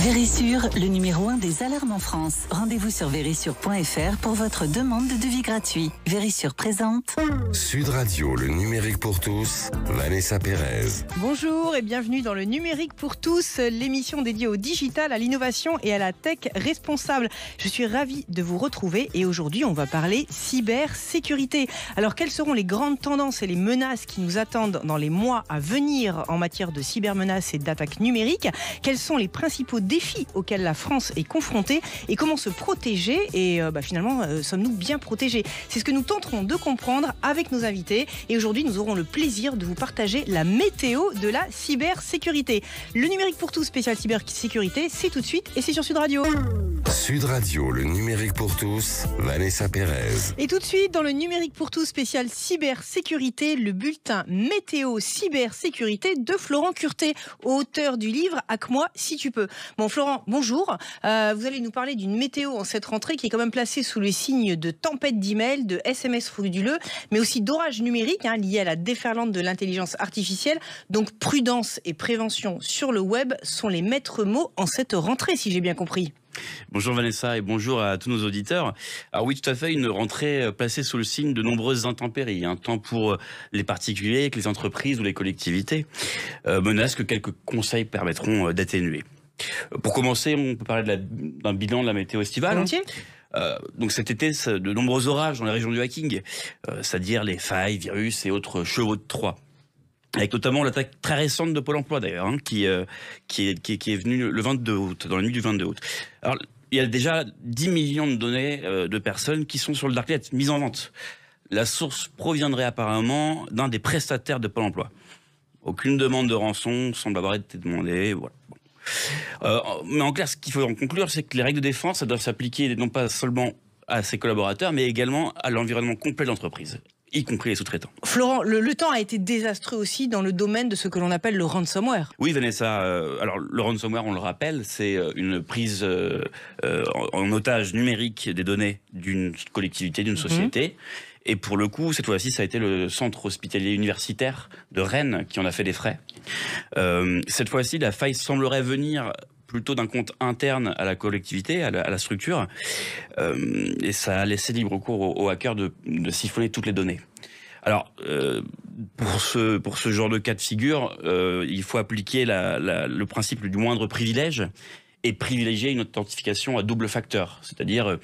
Vérissure, le numéro 1 des alarmes en France. Rendez-vous sur vérissure.fr pour votre demande de devis gratuit. Vérissure présente. Sud Radio, le numérique pour tous, Vanessa Pérez. Bonjour et bienvenue dans le numérique pour tous, l'émission dédiée au digital, à l'innovation et à la tech responsable. Je suis ravie de vous retrouver et aujourd'hui on va parler cybersécurité. Alors quelles seront les grandes tendances et les menaces qui nous attendent dans les mois à venir en matière de cybermenaces et d'attaques numériques? Quels sont les principaux défis auxquels la France est confrontée et comment se protéger et finalement sommes-nous bien protégés? C'est ce que nous tenterons de comprendre avec nos invités et aujourd'hui nous aurons le plaisir de vous partager la météo de la cybersécurité. Le numérique pour tous spécial cybersécurité, c'est tout de suite et c'est sur Sud Radio. Sud Radio, le numérique pour tous, Vanessa Pérez. Et tout de suite dans le numérique pour tous spécial cybersécurité, le bulletin météo cybersécurité de Florent Curté, auteur du livre Hack-moi si tu peux. Bon Florent, bonjour. Vous allez nous parler d'une météo en cette rentrée qui est quand même placée sous le signe de tempête d'emails, de SMS frauduleux, mais aussi d'orages numériques liés à la déferlante de l'intelligence artificielle. Donc prudence et prévention sur le web sont les maîtres mots en cette rentrée, si j'ai bien compris. Bonjour Vanessa et bonjour à tous nos auditeurs. Alors oui, tout à fait, une rentrée placée sous le signe de nombreuses intempéries, tant pour les particuliers que les entreprises ou les collectivités. Menaces que quelques conseils permettront d'atténuer. Pour commencer, on peut parler d'un bilan de la météo estivale. Donc cet été, de nombreux orages dans les régions du hacking, c'est-à-dire les failles, virus et autres chevaux de Troie. Avec notamment l'attaque très récente de Pôle emploi d'ailleurs, qui est venue le 22 août, dans la nuit du 22 août. Alors, il y a déjà 10 millions de données de personnes qui sont sur le darknet, mises en vente. La source proviendrait apparemment d'un des prestataires de Pôle emploi. Aucune demande de rançon semble avoir été demandée, voilà. Mais en clair, ce qu'il faut en conclure, c'est que les règles de défense, ça doivent s'appliquer non pas seulement à ses collaborateurs, mais également à l'environnement complet de l'entreprise, y compris les sous-traitants. Florent, le temps a été désastreux aussi dans le domaine de ce que l'on appelle le ransomware. Oui, Vanessa. Alors, le ransomware, on le rappelle, c'est une prise en otage numérique des données d'une collectivité, d'une société. Et pour le coup, cette fois-ci, ça a été le centre hospitalier universitaire de Rennes qui en a fait les frais. Cette fois-ci, la faille semblerait venir plutôt d'un compte interne à la collectivité, à la structure. Et ça a laissé libre cours aux hackers de siphonner toutes les données. Alors, pour ce genre de cas de figure, il faut appliquer le principe du moindre privilège et privilégier une authentification à double facteur, c'est-à-dire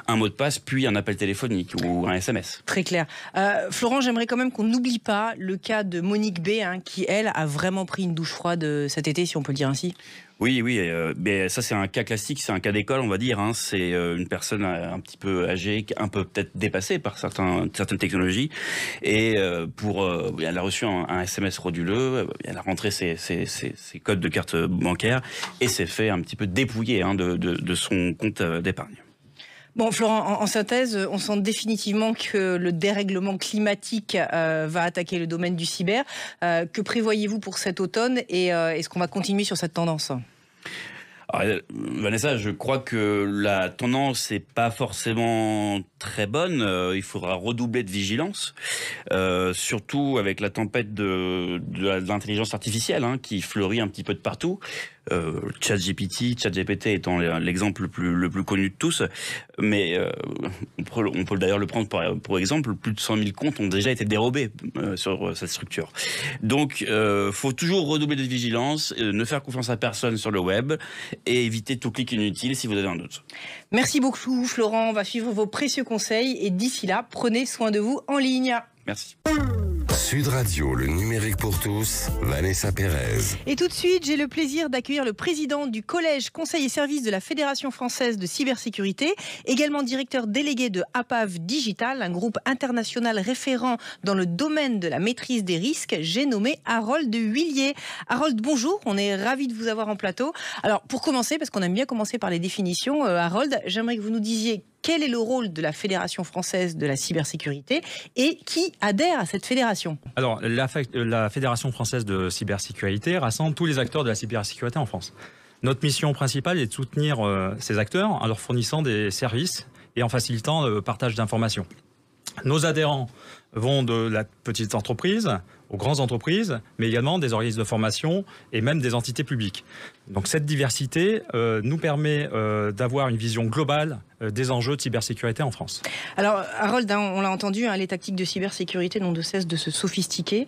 un mot de passe puis un appel téléphonique ou un SMS. Très clair. Florent, j'aimerais quand même qu'on n'oublie pas le cas de Monique B, qui elle a vraiment pris une douche froide cet été, si on peut le dire ainsi. Oui, mais ça c'est un cas classique, c'est un cas d'école, on va dire. C'est une personne un petit peu âgée, un peu peut-être dépassée par certaines technologies, et elle a reçu un SMS frauduleux, elle a rentré ses codes de carte bancaire et s'est fait un petit peu dépouiller de son compte d'épargne. Bon, Florent, en synthèse, on sent définitivement que le dérèglement climatique va attaquer le domaine du cyber. Que prévoyez-vous pour cet automne et est-ce qu'on va continuer sur cette tendance ? Alors, Vanessa, je crois que la tendance n'est pas forcément très bonne. Il faudra redoubler de vigilance, surtout avec la tempête de l'intelligence artificielle qui fleurit un petit peu de partout. ChatGPT étant l'exemple le plus connu de tous, mais on peut d'ailleurs le prendre pour exemple. Plus de 100 000 comptes ont déjà été dérobés sur cette structure. Donc, faut toujours redoubler de vigilance, ne faire confiance à personne sur le web et éviter tout clic inutile si vous avez un doute. Merci beaucoup, Florent. On va suivre vos précieux conseils et d'ici là, prenez soin de vous en ligne. Merci. Sud Radio, le numérique pour tous, Vanessa Pérez. Et tout de suite, j'ai le plaisir d'accueillir le président du Collège Conseil et Services de la Fédération Française de Cybersécurité, également directeur délégué de APAV Digital, un groupe international référent dans le domaine de la maîtrise des risques. J'ai nommé Harold Huillier. Harold, bonjour, on est ravis de vous avoir en plateau. Alors, pour commencer, parce qu'on aime bien commencer par les définitions, Harold, j'aimerais que vous nous disiez quel est le rôle de la Fédération Française de la Cybersécurité et qui adhère à cette fédération ? Alors, la Fédération Française de Cybersécurité rassemble tous les acteurs de la cybersécurité en France. Notre mission principale est de soutenir ces acteurs en leur fournissant des services et en facilitant le partage d'informations. Nos adhérents vont de la petite entreprise aux grandes entreprises, mais également des organismes de formation et même des entités publiques. Donc cette diversité nous permet d'avoir une vision globale des enjeux de cybersécurité en France. Alors Harold, on l'a entendu, les tactiques de cybersécurité n'ont de cesse de se sophistiquer.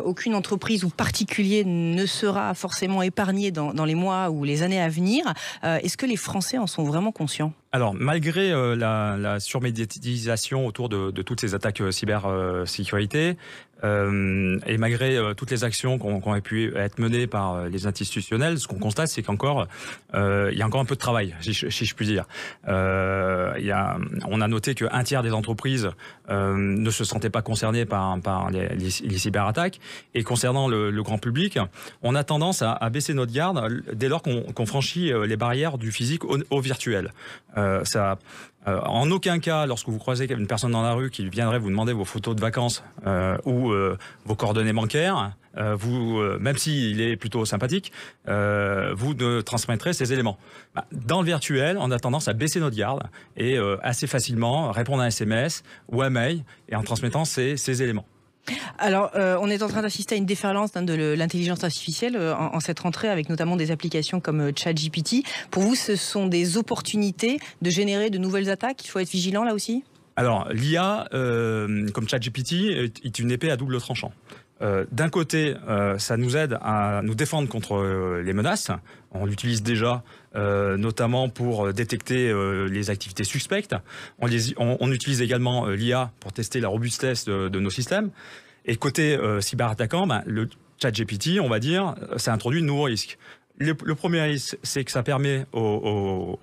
Aucune entreprise ou particulier ne sera forcément épargné dans les mois ou les années à venir. Est-ce que les Français en sont vraiment conscients ? Alors, malgré la surmédiatisation autour de toutes ces attaques cybersécurité, et malgré toutes les actions qui ont pu être menées par les institutionnels, ce qu'on constate, c'est qu'encore, il y a encore un peu de travail, si je puis dire. On a noté qu'un tiers des entreprises ne se sentaient pas concernées par les cyberattaques. Et concernant le grand public, on a tendance à baisser notre garde dès lors qu'on franchit les barrières du physique au virtuel. En aucun cas, lorsque vous croisez une personne dans la rue qui viendrait vous demander vos photos de vacances ou vos coordonnées bancaires, même s'il est plutôt sympathique, vous ne transmettrez ces éléments. Dans le virtuel, on a tendance à baisser notre garde et assez facilement répondre à un SMS ou un mail et en transmettant ces éléments. Alors, on est en train d'assister à une déferlance de l'intelligence artificielle en cette rentrée, avec notamment des applications comme ChatGPT. Pour vous, ce sont des opportunités de générer de nouvelles attaques ? Il faut être vigilant là aussi ? Alors, l'IA, comme ChatGPT, est une épée à double tranchant. D'un côté, ça nous aide à nous défendre contre les menaces. On l'utilise déjà notamment pour détecter les activités suspectes. On utilise également l'IA pour tester la robustesse de nos systèmes. Et côté cyberattaquant, le ChatGPT, on va dire, ça introduit de nouveaux risques. Le premier risque, c'est que ça permet aux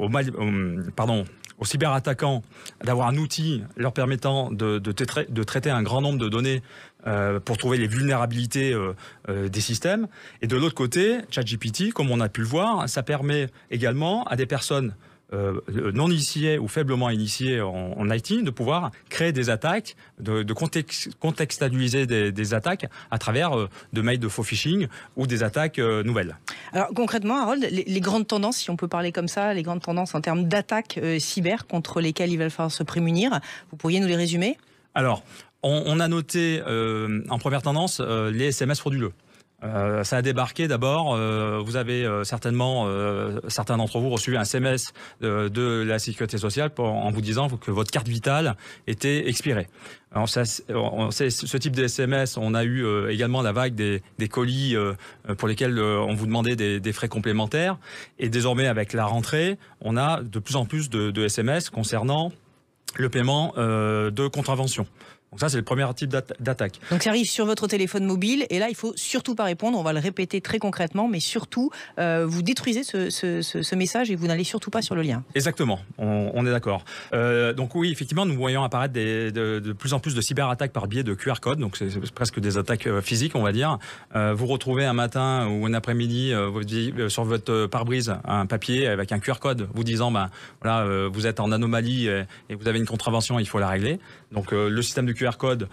cyberattaquants d'avoir un outil leur permettant de traiter un grand nombre de données pour trouver les vulnérabilités des systèmes. Et de l'autre côté, ChatGPT, comme on a pu le voir, ça permet également à des personnes non initiés ou faiblement initiés en IT de pouvoir créer des attaques, de contextualiser des attaques à travers de mails de faux phishing ou des attaques nouvelles. Alors concrètement, Harold, les grandes tendances, si on peut parler comme ça, les grandes tendances en termes d'attaques cyber contre lesquelles il va falloir se prémunir, vous pourriez nous les résumer ? Alors, on a noté en première tendance les SMS frauduleux. Ça a débarqué d'abord. Vous avez certainement, certains d'entre vous, reçu un SMS de la Sécurité sociale en vous disant que votre carte vitale était expirée. Alors ce type de SMS, on a eu également la vague des colis pour lesquels on vous demandait des frais complémentaires. Et désormais, avec la rentrée, on a de plus en plus de SMS concernant le paiement de contraventions. Donc ça, c'est le premier type d'attaque. Donc ça arrive sur votre téléphone mobile et là, il ne faut surtout pas répondre. On va le répéter très concrètement, mais surtout, vous détruisez ce message et vous n'allez surtout pas sur le lien. Exactement, on est d'accord. Donc oui, effectivement, nous voyons apparaître de plus en plus de cyberattaques par biais de QR code. Donc c'est presque des attaques physiques, on va dire. Vous retrouvez un matin ou un après-midi sur votre pare-brise un papier avec un QR code vous disant voilà, vous êtes en anomalie et vous avez une contravention, il faut la régler. Donc le système de QR code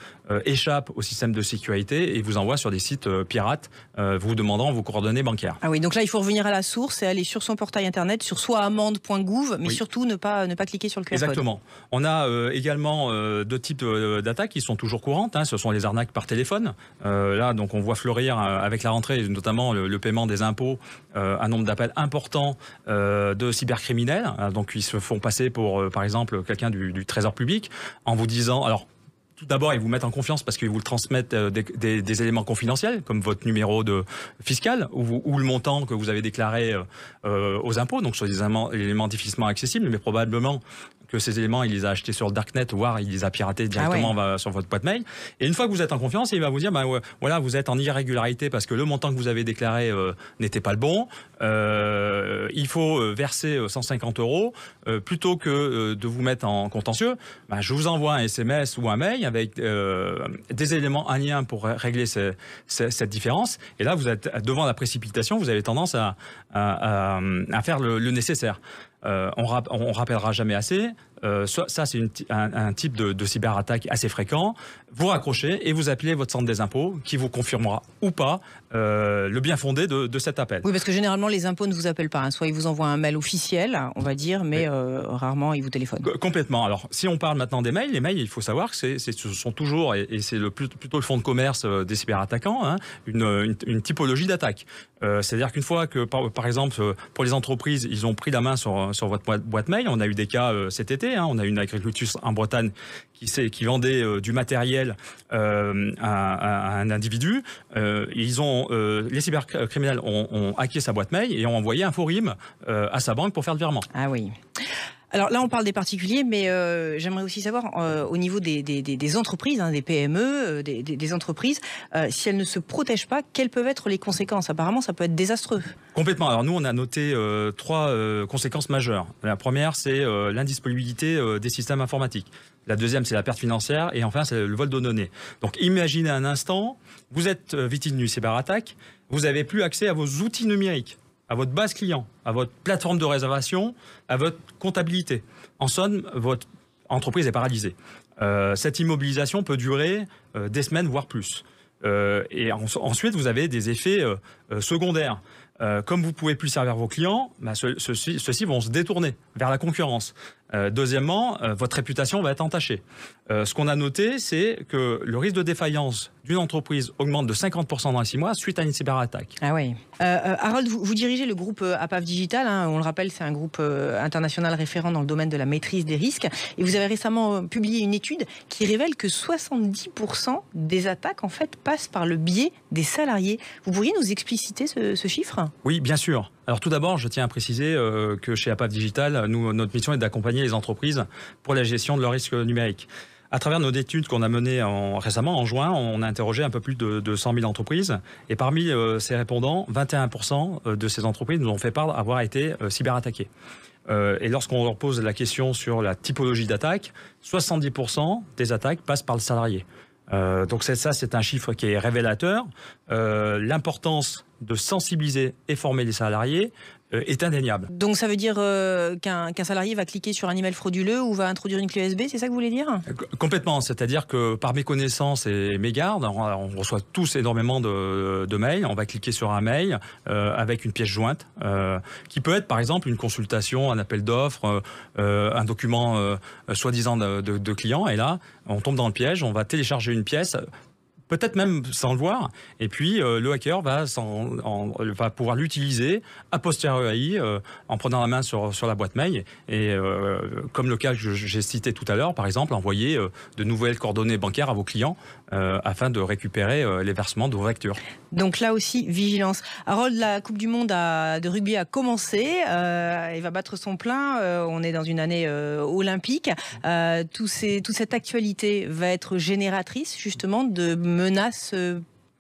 échappe au système de sécurité et vous envoie sur des sites pirates vous demandant vos coordonnées bancaires. Ah oui, donc là il faut revenir à la source et aller sur son portail internet, sur soit-amende.gouv, mais oui, surtout ne pas cliquer sur le QR code. Exactement. On a également deux types d'attaques qui sont toujours courantes. Ce sont les arnaques par téléphone. Là, donc on voit fleurir avec la rentrée, notamment le paiement des impôts, un nombre d'appels important de cybercriminels. Donc ils se font passer pour, par exemple, quelqu'un du Trésor public en vous disant, alors tout d'abord, ils vous mettent en confiance parce qu'ils vous transmettent des éléments confidentiels, comme votre numéro fiscal ou le montant que vous avez déclaré aux impôts, donc sur des éléments difficilement accessibles, mais probablement que ces éléments, il les a achetés sur le darknet, voire il les a piratés directement sur votre boîte mail. Et une fois que vous êtes en confiance, il va vous dire, voilà, vous êtes en irrégularité parce que le montant que vous avez déclaré n'était pas le bon. Il faut verser 150 €. Plutôt que de vous mettre en contentieux, je vous envoie un SMS ou un mail avec des éléments, un lien pour régler cette différence. Et là, vous êtes devant la précipitation, vous avez tendance à faire le nécessaire. On rappellera jamais assez, ça c'est un type de cyberattaque assez fréquent. Vous raccrochez et vous appelez votre centre des impôts qui vous confirmera ou pas le bien fondé de cet appel. Oui, parce que généralement les impôts ne vous appellent pas. Soit ils vous envoient un mail officiel, on va dire, mais rarement ils vous téléphonent. Complètement. Alors si on parle maintenant des mails, les mails, il faut savoir que ce sont toujours, et c'est plutôt le fonds de commerce des cyberattaquants, une typologie d'attaque. C'est-à-dire qu'une fois que, par exemple, pour les entreprises, ils ont pris la main sur votre boîte mail, on a eu des cas cet été, on a eu une agricultrice en Bretagne qui vendait du matériel à un individu. Les cybercriminels ont hacké sa boîte mail et ont envoyé un faux RIM à sa banque pour faire le virement. Ah oui. Alors là, on parle des particuliers, mais j'aimerais aussi savoir, au niveau des entreprises, des PME, des entreprises, si elles ne se protègent pas, quelles peuvent être les conséquences? Apparemment, ça peut être désastreux. Complètement. Alors nous, on a noté 3 conséquences majeures. La première, c'est l'indisponibilité des systèmes informatiques. La deuxième, c'est la perte financière. Et enfin, c'est le vol de données. Donc imaginez un instant, vous êtes victime d'une cyberattaque, vous n'avez plus accès à vos outils numériques, à votre base client, à votre plateforme de réservation, à votre comptabilité. En somme, votre entreprise est paralysée. Cette immobilisation peut durer des semaines, voire plus. Et ensuite, vous avez des effets secondaires. Comme vous ne pouvez plus servir vos clients, ceux-ci vont se détourner vers la concurrence. Deuxièmement, votre réputation va être entachée. Ce qu'on a noté, c'est que le risque de défaillance d'une entreprise augmente de 50% dans les 6 mois suite à une cyberattaque. Ah oui. Harold, vous dirigez le groupe APAV Digital. On le rappelle, c'est un groupe international référent dans le domaine de la maîtrise des risques. Et vous avez récemment publié une étude qui révèle que 70% des attaques, en fait, passent par le biais des salariés. Vous pourriez nous expliciter ce chiffre ? Oui, bien sûr. Alors tout d'abord, je tiens à préciser que chez APAV Digital, notre mission est d'accompagner les entreprises pour la gestion de leurs risques numériques. À travers nos études qu'on a menées récemment, en juin, on a interrogé un peu plus de 100 000 entreprises. Et parmi ces répondants, 21% de ces entreprises nous ont fait part d'avoir été cyberattaquées. Et lorsqu'on leur pose la question sur la typologie d'attaque, 70% des attaques passent par le salarié. Donc c'est un chiffre qui est révélateur. L'importance de sensibiliser et former les salariés est indéniable. Donc ça veut dire qu'un salarié va cliquer sur un email frauduleux ou va introduire une clé USB, c'est ça que vous voulez dire ? Complètement, c'est-à-dire que par méconnaissance et mégarde, on reçoit tous énormément de mails, on va cliquer sur un mail avec une pièce jointe, qui peut être par exemple une consultation, un appel d'offres, un document soi-disant de client, et là on tombe dans le piège, on va télécharger une pièce, peut-être même sans le voir, et puis le hacker va pouvoir l'utiliser a posteriori en prenant la main sur la boîte mail, et comme le cas que j'ai cité tout à l'heure, par exemple, envoyer de nouvelles coordonnées bancaires à vos clients afin de récupérer les versements de vos factures. Donc là aussi, vigilance. Harold, la Coupe du Monde de rugby a commencé, il va battre son plein, on est dans une année olympique, toute cette actualité va être génératrice justement de menaces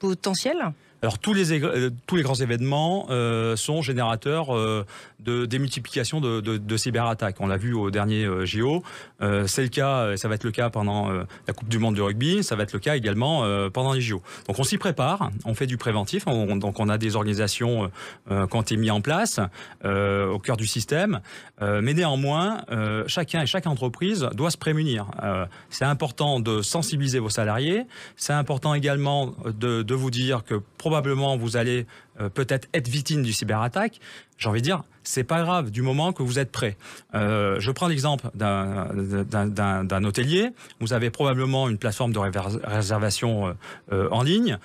potentielles ? Alors tous les grands événements sont générateurs de démultiplication de cyberattaques. On l'a vu au dernier JO. C'est le cas, ça va être le cas pendant la Coupe du Monde de rugby. Ça va être le cas également pendant les JO. Donc on s'y prépare, on fait du préventif. Donc on a des organisations qui ont été mises en place au cœur du système. Mais néanmoins, chacun et chaque entreprise doit se prémunir. C'est important de sensibiliser vos salariés. C'est important également de vous dire que probablement vous allez peut-être être victime du cyberattaque. J'ai envie de dire, c'est pas grave du moment que vous êtes prêt. Je prends l'exemple d'un hôtelier. Vous avez probablement une plateforme de réservation en ligne.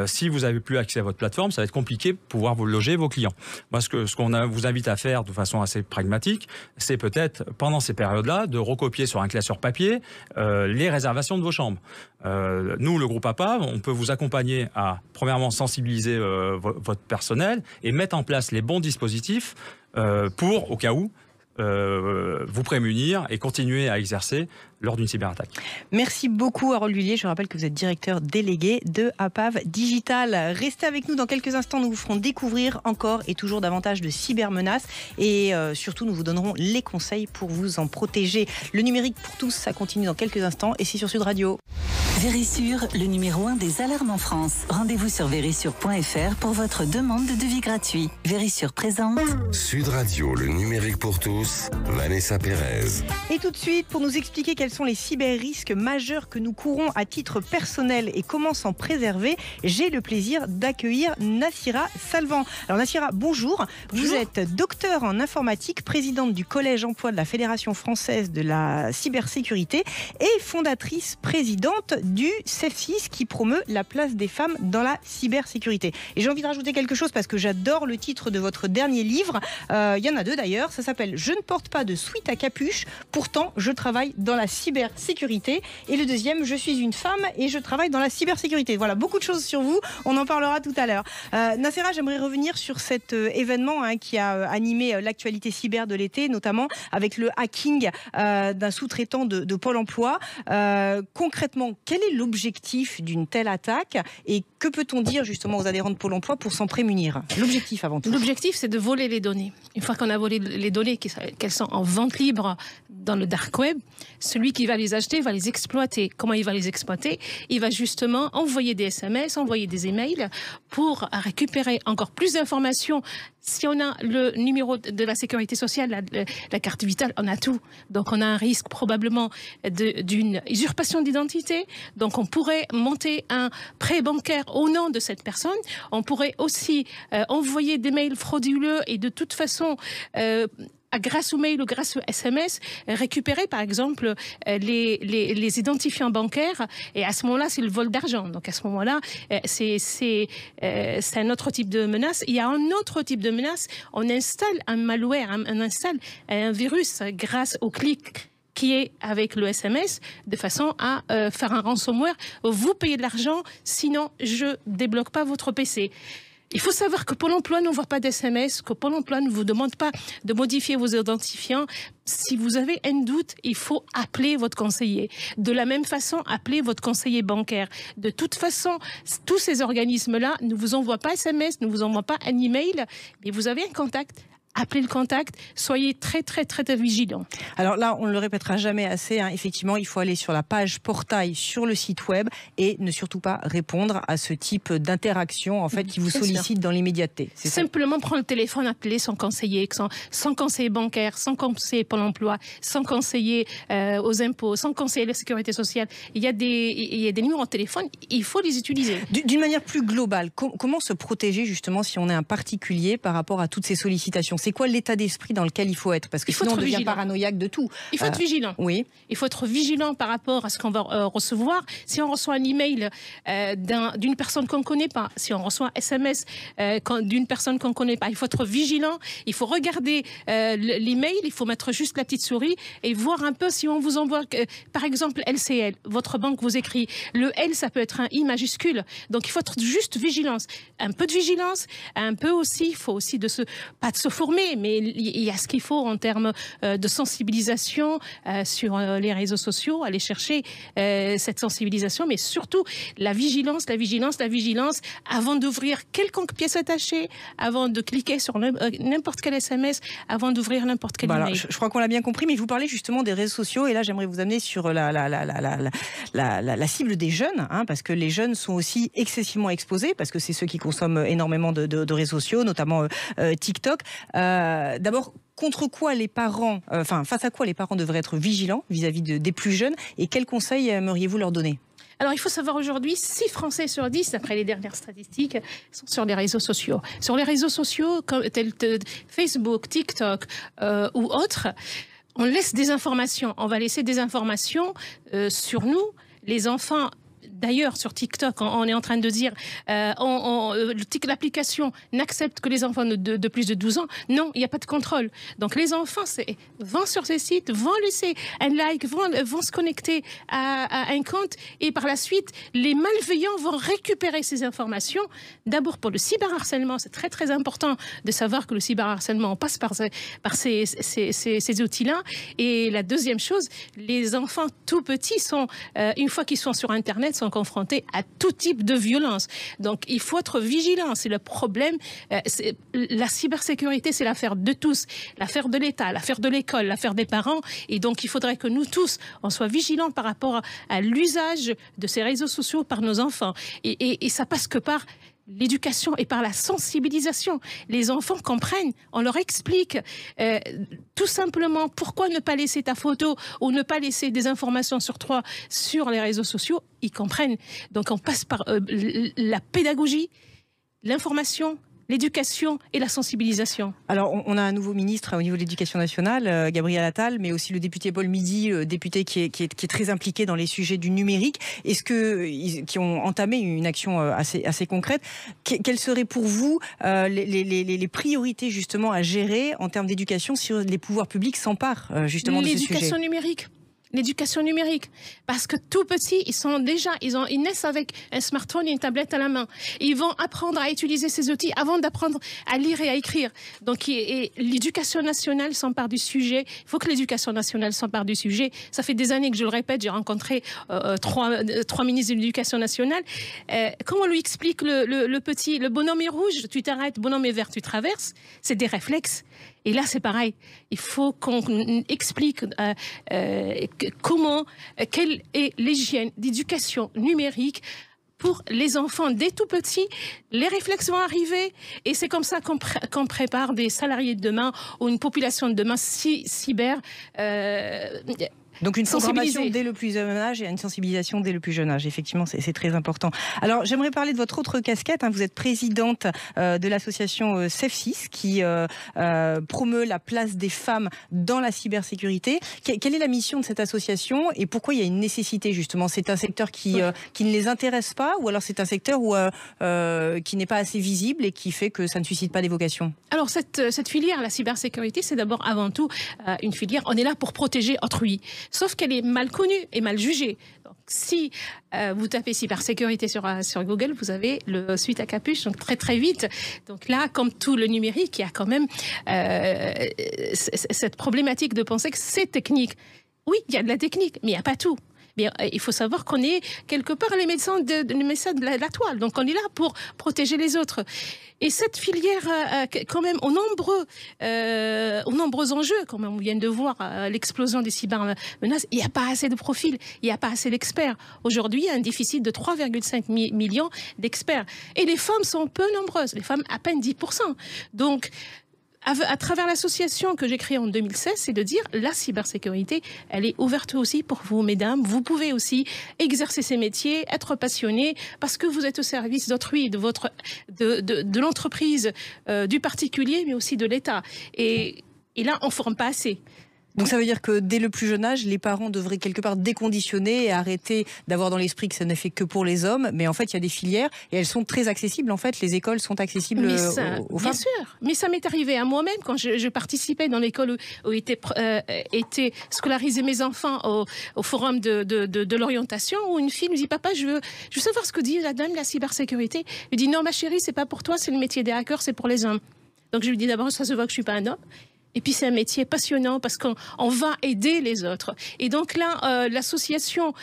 Si vous n'avez plus accès à votre plateforme, ça va être compliqué de pouvoir vous loger vos clients. Moi, ce qu'on vous invite à faire de façon assez pragmatique, c'est peut-être pendant ces périodes-là de recopier sur un classeur papier les réservations de vos chambres. Nous, le groupe APAV, on peut vous accompagner à premièrement sensibiliser votre personnel et mettre en place les bons dispositifs pour, au cas où, vous prémunir et continuer à exercer lors d'une cyberattaque. Merci beaucoup Harold Lhuillier. Je rappelle que vous êtes directeur délégué de APAV Digital. Restez avec nous dans quelques instants. Nous vous ferons découvrir encore et toujours davantage de cybermenaces et surtout nous vous donnerons les conseils pour vous en protéger. Le numérique pour tous, ça continue dans quelques instants et c'est sur Sud Radio. Vérissure, le numéro 1 des alarmes en France. Rendez-vous sur vérissure.fr pour votre demande de devis gratuit. Vérissure présente. Sud Radio, le numérique pour tous, tous, Vanessa Pérez. Et tout de suite, pour nous expliquer quels sont les cyber-risques majeurs que nous courons à titre personnel et comment s'en préserver, j'ai le plaisir d'accueillir Nassira Salvan. Alors Nassira, bonjour. Vous êtes docteur en informatique, présidente du Collège Emploi de la Fédération française de la cybersécurité et fondatrice présidente du CEF6 qui promeut la place des femmes dans la cybersécurité. Et j'ai envie de rajouter quelque chose parce que j'adore le titre de votre dernier livre. Il y en a deux d'ailleurs. Ça s'appelle « Je ne porte pas de sweat à capuche, pourtant je travaille dans la cybersécurité ». Et le deuxième, « Je suis une femme et je travaille dans la cybersécurité ». Voilà, beaucoup de choses sur vous. On en parlera tout à l'heure. Nassira, j'aimerais revenir sur cet événement qui a animé l'actualité cyber de l'été, notamment avec le hacking d'un sous-traitant de Pôle emploi. Concrètement, quel est l'objectif d'une telle attaque et que peut-on dire justement aux adhérents de Pôle emploi pour s'en prémunir? L'objectif avant tout. L'objectif, c'est de voler les données. Une fois qu'on a volé les données, qu'elles sont en vente libre dans le dark web, celui qui va les acheter va les exploiter. Comment il va les exploiter? Il va justement envoyer des SMS, envoyer des emails pour récupérer encore plus d'informations. Si on a le numéro de la sécurité sociale, la carte vitale, on a tout. Donc on a un risque probablement d'une usurpation d'identité. Donc on pourrait monter un prêt bancaire au nom de cette personne. On pourrait aussi envoyer des mails frauduleux et de toute façon grâce au mail ou grâce au SMS, récupérer par exemple les identifiants bancaires, et à ce moment-là c'est le vol d'argent. Donc à ce moment-là c'est un autre type de menace. Il y a un autre type de menace, on installe un malware, on installe un virus grâce au clic qui est avec le SMS, de façon à faire un ransomware. Vous payez de l'argent, sinon je débloque pas votre PC. Il faut savoir que Pôle emploi n'envoie pas d'SMS, que Pôle emploi ne vous demande pas de modifier vos identifiants. Si vous avez un doute, il faut appeler votre conseiller. De la même façon, appelez votre conseiller bancaire. De toute façon, tous ces organismes-là ne vous envoient pas SMS, ne vous envoient pas un email, mais vous avez un contact. Appelez le contact, soyez très très très vigilants. Alors là, on ne le répétera jamais assez, effectivement, il faut aller sur la page portail sur le site web et ne surtout pas répondre à ce type d'interaction en fait, qui vous sollicite dans l'immédiateté. Simplement prendre le téléphone, appeler son conseiller, son conseiller bancaire, son conseiller Pôle emploi, son conseiller aux impôts, son conseiller de la sécurité sociale. Il y a des numéros de téléphone, il faut les utiliser. D'une manière plus globale, comment se protéger justement si on est un particulier par rapport à toutes ces sollicitations? C'est quoi l'état d'esprit dans lequel il faut être? Parce que sinon on devient paranoïaque de tout. Il faut être vigilant. Oui. Il faut être vigilant par rapport à ce qu'on va recevoir. Si on reçoit un email d'une personne qu'on ne connaît pas, si on reçoit un SMS d'une personne qu'on ne connaît pas, il faut être vigilant. Il faut regarder l'email, il faut mettre juste la petite souris et voir un peu si on vous envoie, par exemple, LCL, votre banque vous écrit. Le L, ça peut être un I majuscule. Donc il faut être juste vigilance. Un peu de vigilance, un peu aussi, il faut aussi pas de se former, mais il y a ce qu'il faut en termes de sensibilisation sur les réseaux sociaux, aller chercher cette sensibilisation, mais surtout la vigilance avant d'ouvrir quelconque pièce attachée, avant de cliquer sur n'importe quel SMS, avant d'ouvrir n'importe quel email. Je crois qu'on l'a bien compris, mais je vous parlais justement des réseaux sociaux, et là j'aimerais vous amener sur la cible des jeunes, parce que les jeunes sont aussi excessivement exposés, parce que c'est ceux qui consomment énormément de réseaux sociaux, notamment TikTok. D'abord, contre quoi les parents, face à quoi les parents devraient être vigilants vis-à-vis des plus jeunes, et quels conseils aimeriez-vous leur donner? Alors, il faut savoir aujourd'hui, 6 Français sur 10, d'après les dernières statistiques, sont sur les réseaux sociaux. Sur les réseaux sociaux, tels Facebook, TikTok ou autres, on laisse des informations. On va laisser des informations sur nous, les enfants. D'ailleurs, sur TikTok, on est en train de dire l'application n'accepte que les enfants de plus de 12 ans. Non, il n'y a pas de contrôle. Donc les enfants vont sur ces sites, vont laisser un like, vont se connecter à un compte, et par la suite, les malveillants vont récupérer ces informations. D'abord pour le cyberharcèlement, c'est très très important de savoir que le cyberharcèlement, on passe par ces outils-là. Et la deuxième chose, les enfants tout petits sont, une fois qu'ils sont sur Internet, sont confrontés à tout type de violence. Donc, il faut être vigilant. C'est le problème. La cybersécurité, c'est l'affaire de tous. L'affaire de l'État, l'affaire de l'école, l'affaire des parents. Et donc, il faudrait que nous tous, on soit vigilants par rapport à l'usage de ces réseaux sociaux par nos enfants. Et ça passe que par l'éducation et par la sensibilisation. Les enfants comprennent, on leur explique tout simplement pourquoi ne pas laisser ta photo ou ne pas laisser des informations sur toi sur les réseaux sociaux. Ils comprennent. Donc on passe par la pédagogie, l'information, l'éducation et la sensibilisation. Alors, on a un nouveau ministre au niveau de l'éducation nationale, Gabriel Attal, mais aussi le député Paul Midi, député qui est très impliqué dans les sujets du numérique. Qui ont entamé une action assez concrète. Quelles seraient pour vous les priorités justement à gérer en termes d'éducation si les pouvoirs publics s'emparent justement de ce sujet? L'éducation numérique. L'éducation numérique. Parce que tout petits, ils naissent avec un smartphone et une tablette à la main. Ils vont apprendre à utiliser ces outils avant d'apprendre à lire et à écrire. Donc, l'éducation nationale s'empare du sujet. Il faut que l'éducation nationale s'empare du sujet. Ça fait des années que je le répète, j'ai rencontré trois ministres de l'éducation nationale. Comment on lui explique le bonhomme est rouge, tu t'arrêtes, bonhomme est vert, tu traverses. C'est des réflexes. Et là, c'est pareil. Il faut qu'on explique quelle est l'hygiène d'éducation numérique pour les enfants dès tout petits. Les réflexes vont arriver et c'est comme ça qu'on prépare des salariés de demain ou une population de demain cyber. Donc une programmation dès le plus jeune âge et une sensibilisation dès le plus jeune âge. Effectivement, c'est très important. Alors, j'aimerais parler de votre autre casquette. Vous êtes présidente de l'association CEF6 qui promeut la place des femmes dans la cybersécurité. Quelle est la mission de cette association et pourquoi il y a une nécessité justement? C'est un secteur qui ne les intéresse pas ou alors c'est un secteur qui n'est pas assez visible et qui fait que ça ne suscite pas des vocations? Alors, cette filière, la cybersécurité, c'est d'abord avant tout une filière. On est là pour protéger autrui. Sauf qu'elle est mal connue et mal jugée. Donc, si vous tapez cybersécurité sur Google, vous avez le suite à capuche, donc très très vite. Donc là, comme tout le numérique, il y a quand même cette problématique de penser que c'est technique. Oui, il y a de la technique, mais il n'y a pas tout. Mais il faut savoir qu'on est quelque part les médecins de la toile. Donc on est là pour protéger les autres. Et cette filière, quand même, aux nombreux enjeux, comme on vient de voir, l'explosion des cybermenaces, il n'y a pas assez de profils, il n'y a pas assez d'experts. Aujourd'hui, il y a un déficit de 3,5 millions d'experts. Et les femmes sont peu nombreuses, les femmes à peine 10%. Donc, à travers l'association que j'ai créée en 2016, c'est de dire la cybersécurité, elle est ouverte aussi pour vous, mesdames. Vous pouvez aussi exercer ces métiers, être passionné, parce que vous êtes au service d'autrui, de l'entreprise, du particulier, mais aussi de l'État. Et là, on ne forme pas assez. Donc ça veut dire que dès le plus jeune âge, les parents devraient quelque part déconditionner et arrêter d'avoir dans l'esprit que ça ne fait que pour les hommes. Mais en fait, il y a des filières et elles sont très accessibles. En fait, les écoles sont accessibles aux femmes. Bien sûr. Mais ça m'est arrivé à moi-même quand je participais dans l'école où étaient scolarisés mes enfants au forum de l'orientation, où une fille me dit « Papa, je veux savoir ce que dit la dame de la cybersécurité. » Je lui dis « Non, ma chérie, c'est pas pour toi, c'est le métier des hackers, c'est pour les hommes. » Donc je lui dis d'abord, ça se voit que je suis pas un homme. Et puis c'est un métier passionnant parce qu'on va aider les autres. Et donc là, l'association,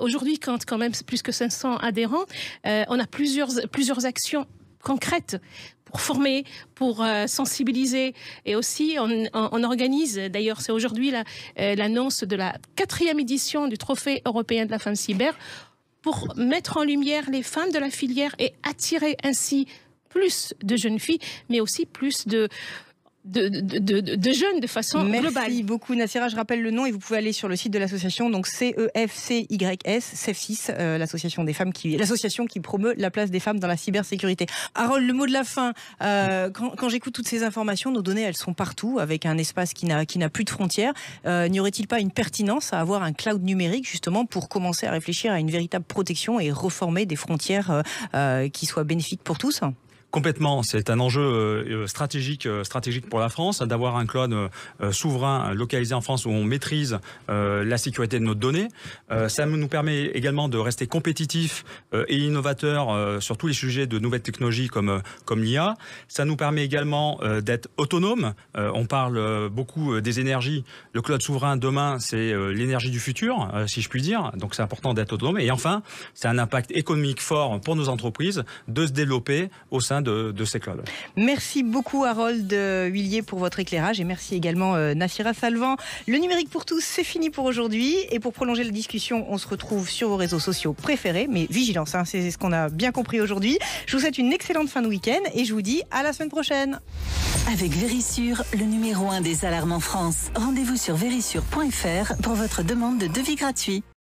aujourd'hui, compte quand même plus que 500 adhérents. On a plusieurs actions concrètes pour former, pour sensibiliser. Et aussi, on organise, d'ailleurs, c'est aujourd'hui l'annonce de la 4e édition du Trophée européen de la femme cyber, pour mettre en lumière les femmes de la filière et attirer ainsi plus de jeunes filles, mais aussi plus de jeunes de façon globale. Merci beaucoup Nassira, je rappelle le nom et vous pouvez aller sur le site de l'association, donc CEFCYS, CEF6, l'association qui promeut la place des femmes dans la cybersécurité. Harold, le mot de la fin, quand j'écoute toutes ces informations, nos données elles sont partout, avec un espace qui n'a plus de frontières. N'y aurait-il pas une pertinence à avoir un cloud numérique justement pour commencer à réfléchir à une véritable protection et reformer des frontières qui soient bénéfiques pour tous ? Complètement, c'est un enjeu stratégique pour la France d'avoir un cloud souverain localisé en France où on maîtrise la sécurité de nos données. Ça nous permet également de rester compétitifs et innovateurs sur tous les sujets de nouvelles technologies comme l'IA. Ça nous permet également d'être autonomes. On parle beaucoup des énergies. Le cloud souverain demain, c'est l'énergie du futur, si je puis dire. Donc c'est important d'être autonome. Et enfin, c'est un impact économique fort pour nos entreprises de se développer au sein de ces clubs. Merci beaucoup Harold Huillier pour votre éclairage et merci également Nassira Salvan. Le numérique pour tous, c'est fini pour aujourd'hui et pour prolonger la discussion, on se retrouve sur vos réseaux sociaux préférés, mais vigilance, c'est ce qu'on a bien compris aujourd'hui. Je vous souhaite une excellente fin de week-end et je vous dis à la semaine prochaine. Avec Vérissure, le numéro 1 des alarmes en France. Rendez-vous sur vérissure.fr pour votre demande de devis gratuit.